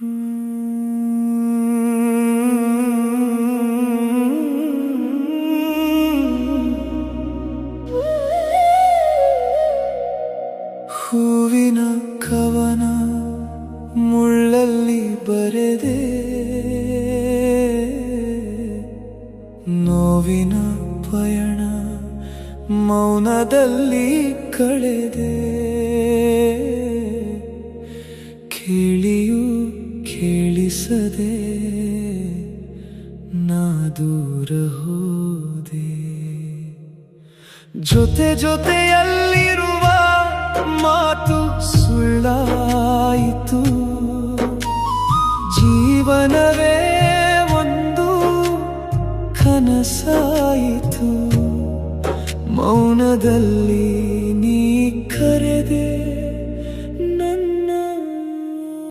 ಹೂವಿನ ಕವನ ಮುಳ್ಳಲ್ಲಿ ಬರೆದೆ, ನೋವಿನ ಪಯಣ ಮೌನದಲ್ಲಿ ಕಳೆದೆ. ಕೇಳಿಯೂ ಕೇಳಿಸದೆ ನಾ ದೂರ ಹೋದೆ. ಜೊತೆ ಜೊತೆಯಲ್ಲಿರುವ ಮಾತು ಸುಳ್ಳಾಯಿತು. ಜೀವನವೇ ಒಂದು ಕನಸಾಯಿತು. ಮೌನದಲ್ಲಿ